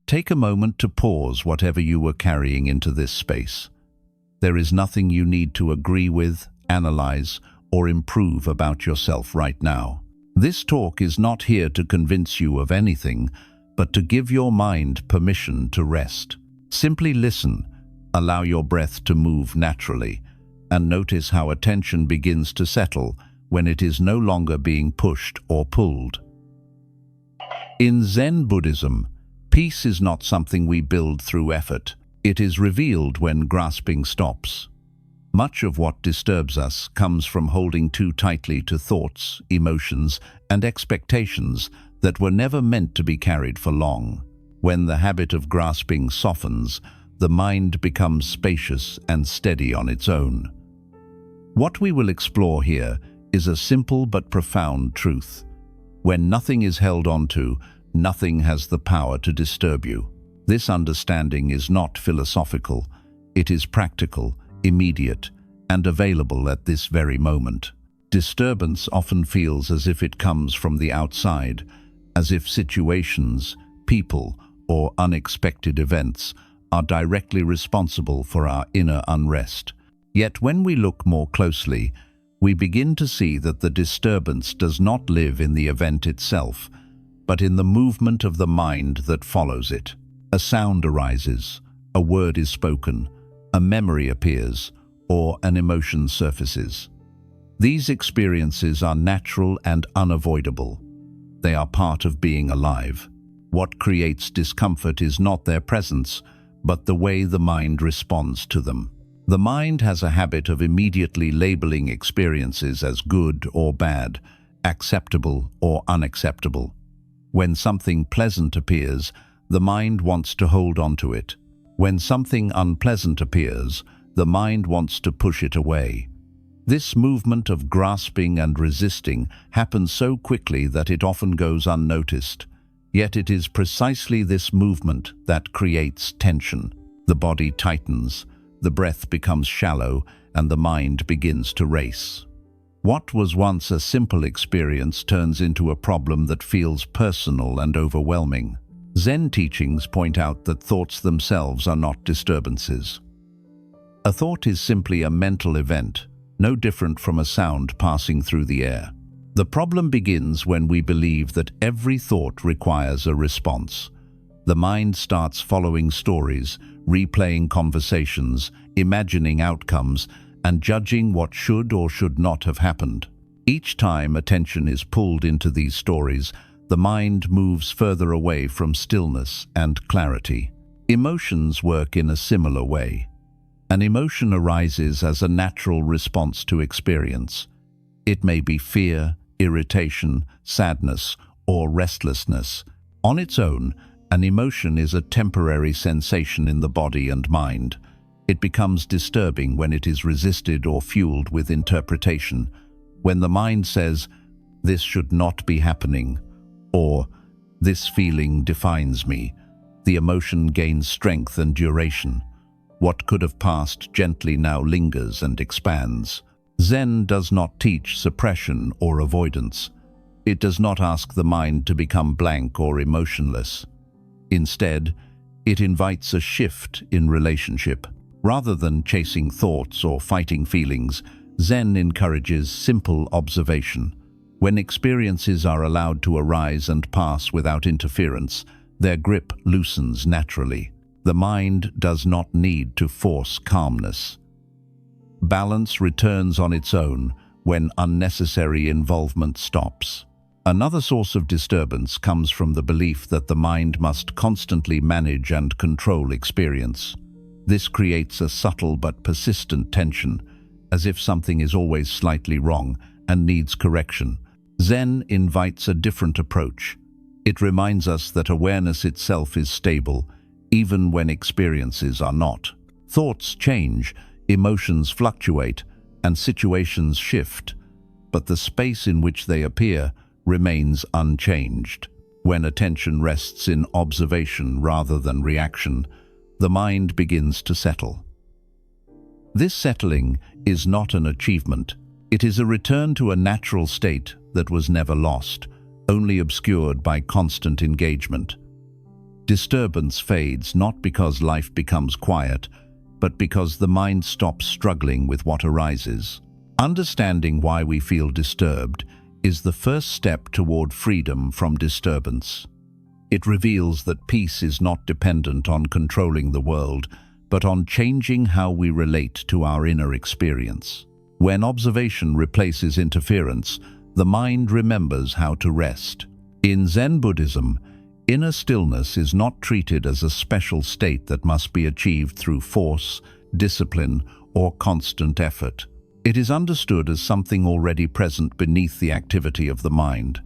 Take a moment to pause whatever you were carrying into this space. There is nothing you need to agree with, analyze, or improve about yourself right now. This talk is not here to convince you of anything, but to give your mind permission to rest. Simply listen, allow your breath to move naturally, and notice how attention begins to settle when it is no longer being pushed or pulled. In Zen Buddhism, peace is not something we build through effort. It is revealed when grasping stops. Much of what disturbs us comes from holding too tightly to thoughts, emotions, and expectations that were never meant to be carried for long. When the habit of grasping softens, the mind becomes spacious and steady on its own. What we will explore here is a simple but profound truth. When nothing is held onto, nothing has the power to disturb you. This understanding is not philosophical. It is practical, immediate, and available at this very moment. Disturbance often feels as if it comes from the outside, as if situations, people, or unexpected events are directly responsible for our inner unrest. Yet when we look more closely, we begin to see that the disturbance does not live in the event itself, but in the movement of the mind that follows it. A sound arises, a word is spoken, a memory appears, or an emotion surfaces. These experiences are natural and unavoidable. They are part of being alive. What creates discomfort is not their presence, but the way the mind responds to them. The mind has a habit of immediately labeling experiences as good or bad, acceptable or unacceptable. When something pleasant appears, the mind wants to hold on to it. When something unpleasant appears, the mind wants to push it away. This movement of grasping and resisting happens so quickly that it often goes unnoticed. Yet it is precisely this movement that creates tension. The body tightens, the breath becomes shallow, and the mind begins to race. What was once a simple experience turns into a problem that feels personal and overwhelming. Zen teachings point out that thoughts themselves are not disturbances. A thought is simply a mental event, no different from a sound passing through the air. The problem begins when we believe that every thought requires a response. The mind starts following stories, replaying conversations, imagining outcomes, and judging what should or should not have happened. Each time attention is pulled into these stories, the mind moves further away from stillness and clarity. Emotions work in a similar way. An emotion arises as a natural response to experience. It may be fear, irritation, sadness, or restlessness. On its own, an emotion is a temporary sensation in the body and mind. It becomes disturbing when it is resisted or fueled with interpretation. When the mind says, "This should not be happening," or "This feeling defines me," the emotion gains strength and duration. What could have passed gently now lingers and expands. Zen does not teach suppression or avoidance. It does not ask the mind to become blank or emotionless. Instead, it invites a shift in relationship. Rather than chasing thoughts or fighting feelings, Zen encourages simple observation. When experiences are allowed to arise and pass without interference, their grip loosens naturally. The mind does not need to force calmness. Balance returns on its own when unnecessary involvement stops. Another source of disturbance comes from the belief that the mind must constantly manage and control experience. This creates a subtle but persistent tension, as if something is always slightly wrong and needs correction. Zen invites a different approach. It reminds us that awareness itself is stable, even when experiences are not. Thoughts change, emotions fluctuate, and situations shift, but the space in which they appear remains unchanged. When attention rests in observation rather than reaction, the mind begins to settle. This settling is not an achievement. It is a return to a natural state that was never lost, only obscured by constant engagement. Disturbance fades not because life becomes quiet, but because the mind stops struggling with what arises. Understanding why we feel disturbed is the first step toward freedom from disturbance. It reveals that peace is not dependent on controlling the world, but on changing how we relate to our inner experience. When observation replaces interference, the mind remembers how to rest. In Zen Buddhism, inner stillness is not treated as a special state that must be achieved through force, discipline, or constant effort. It is understood as something already present beneath the activity of the mind.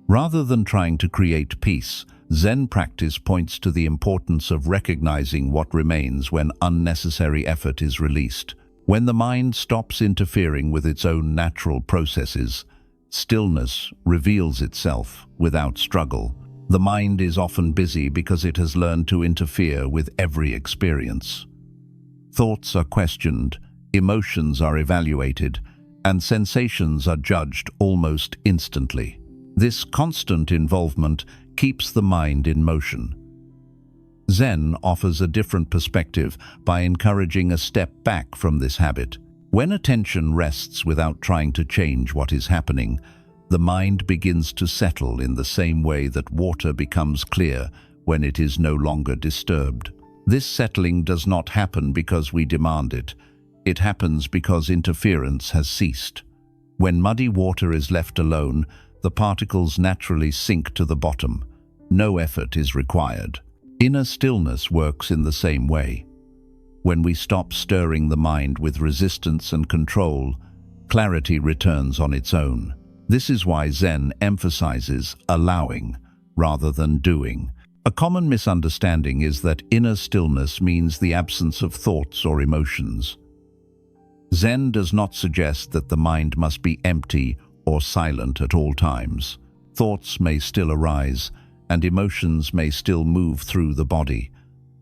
Rather than trying to create peace, Zen practice points to the importance of recognizing what remains when unnecessary effort is released. When the mind stops interfering with its own natural processes, stillness reveals itself without struggle. The mind is often busy because it has learned to interfere with every experience. Thoughts are questioned, emotions are evaluated, and sensations are judged almost instantly. This constant involvement keeps the mind in motion. Zen offers a different perspective by encouraging a step back from this habit. When attention rests without trying to change what is happening, the mind begins to settle in the same way that water becomes clear when it is no longer disturbed. This settling does not happen because we demand it. It happens because interference has ceased. When muddy water is left alone, the particles naturally sink to the bottom. No effort is required. Inner stillness works in the same way. When we stop stirring the mind with resistance and control, clarity returns on its own. This is why Zen emphasizes allowing rather than doing. A common misunderstanding is that inner stillness means the absence of thoughts or emotions. Zen does not suggest that the mind must be empty or silent at all times. Thoughts may still arise, and emotions may still move through the body.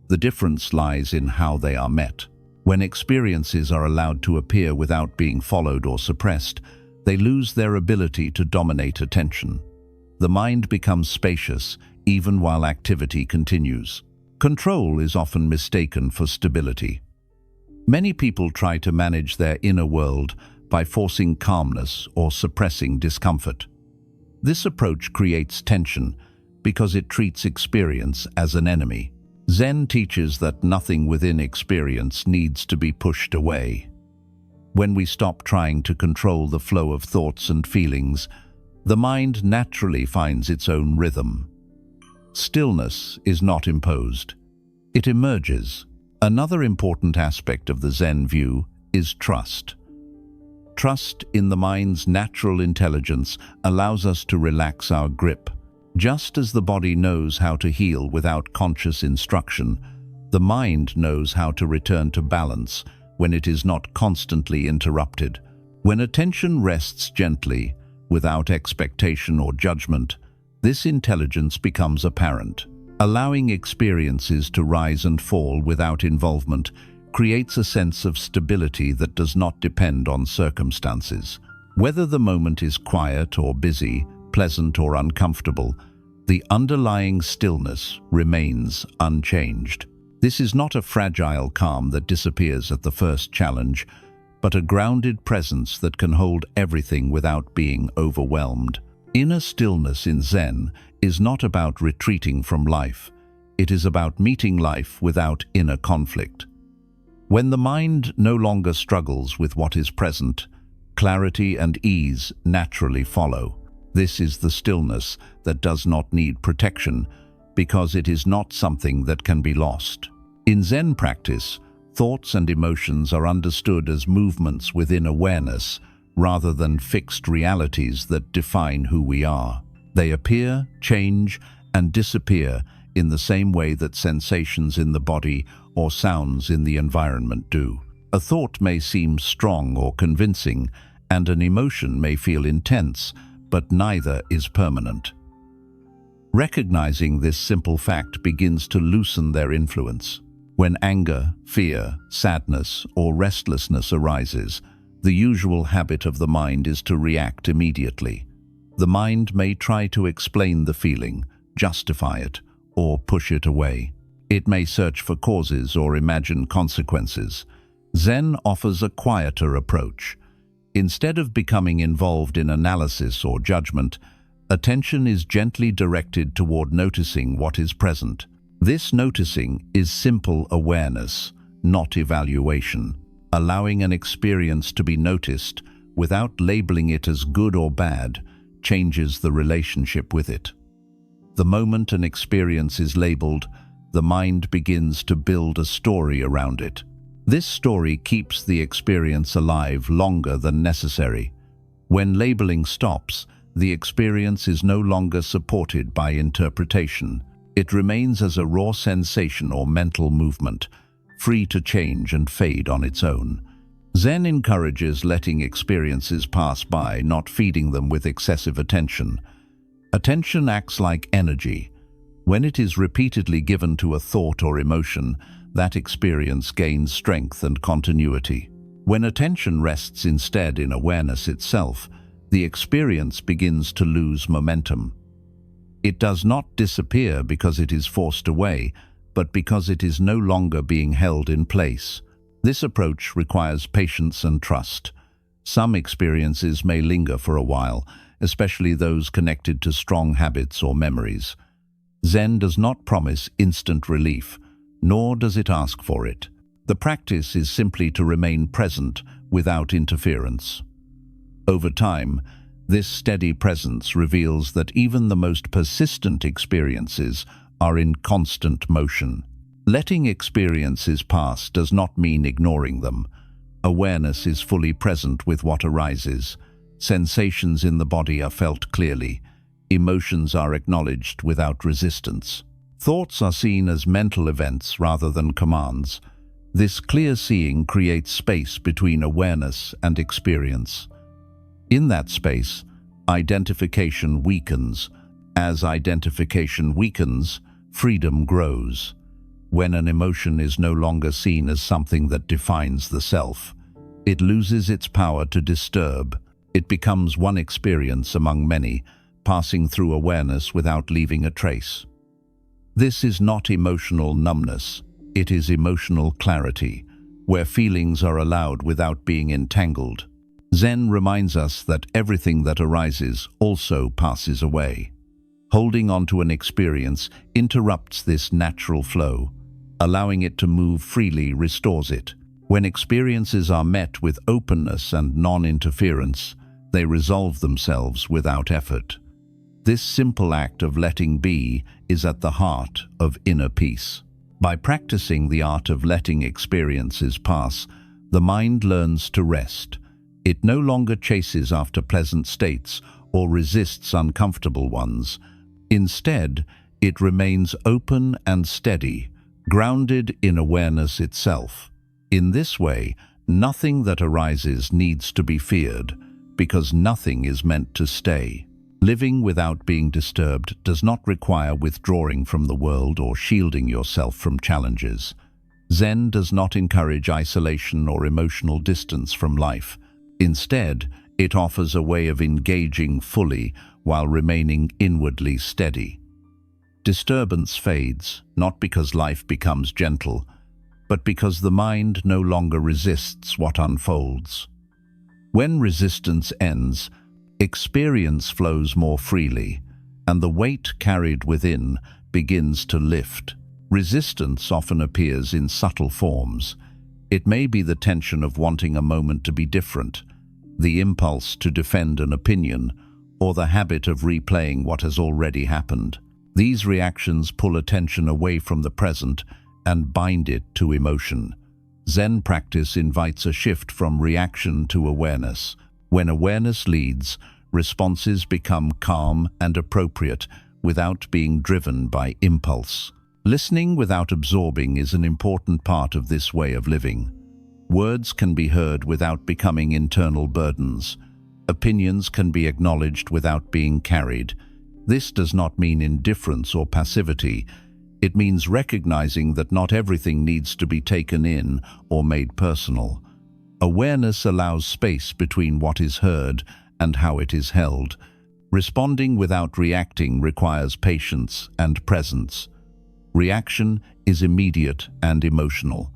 The difference lies in how they are met. When experiences are allowed to appear without being followed or suppressed, they lose their ability to dominate attention. The mind becomes spacious, even while activity continues. Control is often mistaken for stability. Many people try to manage their inner world by forcing calmness or suppressing discomfort. This approach creates tension because it treats experience as an enemy. Zen teaches that nothing within experience needs to be pushed away. When we stop trying to control the flow of thoughts and feelings, the mind naturally finds its own rhythm. Stillness is not imposed. It emerges. Another important aspect of the Zen view is trust. Trust in the mind's natural intelligence allows us to relax our grip. Just as the body knows how to heal without conscious instruction, the mind knows how to return to balance when it is not constantly interrupted. When attention rests gently, without expectation or judgment, this intelligence becomes apparent. Allowing experiences to rise and fall without involvement creates a sense of stability that does not depend on circumstances. Whether the moment is quiet or busy, pleasant or uncomfortable, the underlying stillness remains unchanged. This is not a fragile calm that disappears at the first challenge, but a grounded presence that can hold everything without being overwhelmed. Inner stillness in Zen is not about retreating from life. It is about meeting life without inner conflict. When the mind no longer struggles with what is present, clarity and ease naturally follow. This is the stillness that does not need protection because it is not something that can be lost. In Zen practice, thoughts and emotions are understood as movements within awareness rather than fixed realities that define who we are. They appear, change, and disappear in the same way that sensations in the body or sounds in the environment do. A thought may seem strong or convincing, and an emotion may feel intense, but neither is permanent. Recognizing this simple fact begins to loosen their influence. When anger, fear, sadness, or restlessness arises, the usual habit of the mind is to react immediately. The mind may try to explain the feeling, justify it, or push it away. It may search for causes or imagine consequences. Zen offers a quieter approach. Instead of becoming involved in analysis or judgment, attention is gently directed toward noticing what is present. This noticing is simple awareness, not evaluation. Allowing an experience to be noticed without labeling it as good or bad changes the relationship with it. The moment an experience is labeled, the mind begins to build a story around it. This story keeps the experience alive longer than necessary. When labeling stops, the experience is no longer supported by interpretation. It remains as a raw sensation or mental movement, free to change and fade on its own. Zen encourages letting experiences pass by, not feeding them with excessive attention. Attention acts like energy. When it is repeatedly given to a thought or emotion, that experience gains strength and continuity. When attention rests instead in awareness itself, the experience begins to lose momentum. It does not disappear because it is forced away, but because it is no longer being held in place. This approach requires patience and trust. Some experiences may linger for a while, especially those connected to strong habits or memories. Zen does not promise instant relief, nor does it ask for it. The practice is simply to remain present without interference. Over time, this steady presence reveals that even the most persistent experiences are in constant motion. Letting experiences pass does not mean ignoring them. Awareness is fully present with what arises. Sensations in the body are felt clearly. Emotions are acknowledged without resistance. Thoughts are seen as mental events rather than commands. This clear seeing creates space between awareness and experience. In that space, identification weakens. As identification weakens, freedom grows. When an emotion is no longer seen as something that defines the self, it loses its power to disturb. It becomes one experience among many, passing through awareness without leaving a trace. This is not emotional numbness, it is emotional clarity, where feelings are allowed without being entangled. Zen reminds us that everything that arises also passes away. Holding on to an experience interrupts this natural flow. Allowing it to move freely restores it. When experiences are met with openness and non-interference, they resolve themselves without effort. This simple act of letting be is at the heart of inner peace. By practicing the art of letting experiences pass, the mind learns to rest. It no longer chases after pleasant states or resists uncomfortable ones. Instead, it remains open and steady, grounded in awareness itself. In this way, nothing that arises needs to be feared, because nothing is meant to stay. Living without being disturbed does not require withdrawing from the world or shielding yourself from challenges. Zen does not encourage isolation or emotional distance from life. Instead, it offers a way of engaging fully while remaining inwardly steady. Disturbance fades, not because life becomes gentle, but because the mind no longer resists what unfolds. When resistance ends, experience flows more freely, and the weight carried within begins to lift. Resistance often appears in subtle forms. It may be the tension of wanting a moment to be different, the impulse to defend an opinion, or the habit of replaying what has already happened. These reactions pull attention away from the present and bind it to emotion. Zen practice invites a shift from reaction to awareness. When awareness leads, responses become calm and appropriate without being driven by impulse. Listening without absorbing is an important part of this way of living. Words can be heard without becoming internal burdens. Opinions can be acknowledged without being carried. This does not mean indifference or passivity. It means recognizing that not everything needs to be taken in or made personal. Awareness allows space between what is heard and how it is held. Responding without reacting requires patience and presence. Reaction is immediate and emotional.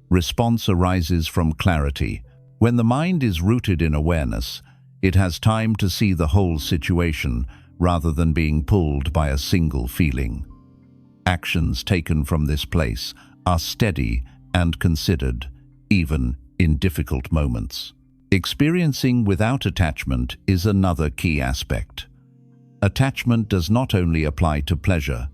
Response arises from clarity. When the mind is rooted in awareness, it has time to see the whole situation rather than being pulled by a single feeling. Actions taken from this place are steady and considered, even in difficult moments. Experiencing without attachment is another key aspect. Attachment does not only apply to pleasure,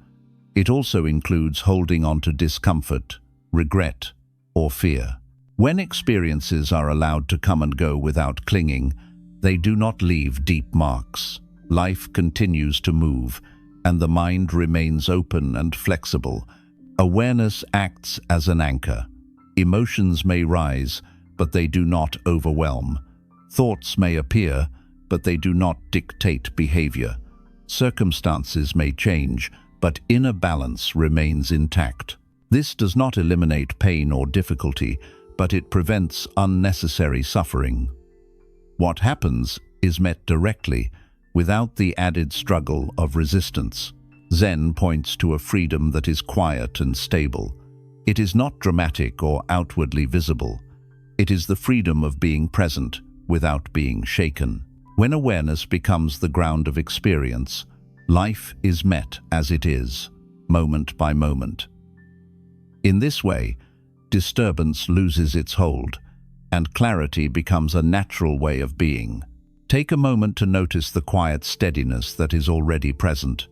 it also includes holding on to discomfort, regret, or fear. When experiences are allowed to come and go without clinging, they do not leave deep marks. Life continues to move, and the mind remains open and flexible. Awareness acts as an anchor. Emotions may rise, but they do not overwhelm. Thoughts may appear, but they do not dictate behavior. Circumstances may change, but inner balance remains intact. This does not eliminate pain or difficulty, but it prevents unnecessary suffering. What happens is met directly, without the added struggle of resistance. Zen points to a freedom that is quiet and stable. It is not dramatic or outwardly visible. It is the freedom of being present without being shaken. When awareness becomes the ground of experience, life is met as it is, moment by moment. In this way, disturbance loses its hold, and clarity becomes a natural way of being. Take a moment to notice the quiet steadiness that is already present.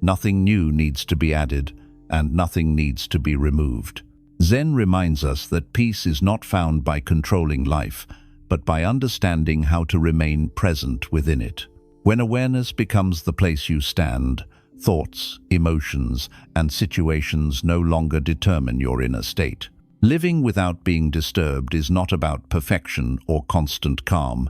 Nothing new needs to be added, and nothing needs to be removed. Zen reminds us that peace is not found by controlling life, but by understanding how to remain present within it. When awareness becomes the place you stand, thoughts, emotions, and situations no longer determine your inner state. Living without being disturbed is not about perfection or constant calm.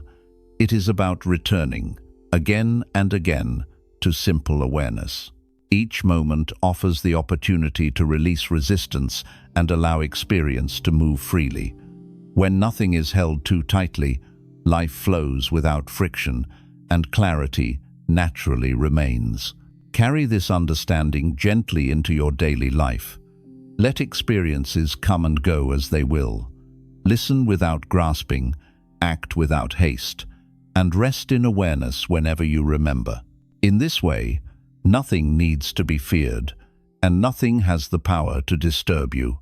It is about returning, again and again, to simple awareness. Each moment offers the opportunity to release resistance and allow experience to move freely. When nothing is held too tightly, life flows without friction, and clarity naturally remains. Carry this understanding gently into your daily life. Let experiences come and go as they will. Listen without grasping, act without haste, and rest in awareness whenever you remember. In this way, nothing needs to be feared, and nothing has the power to disturb you.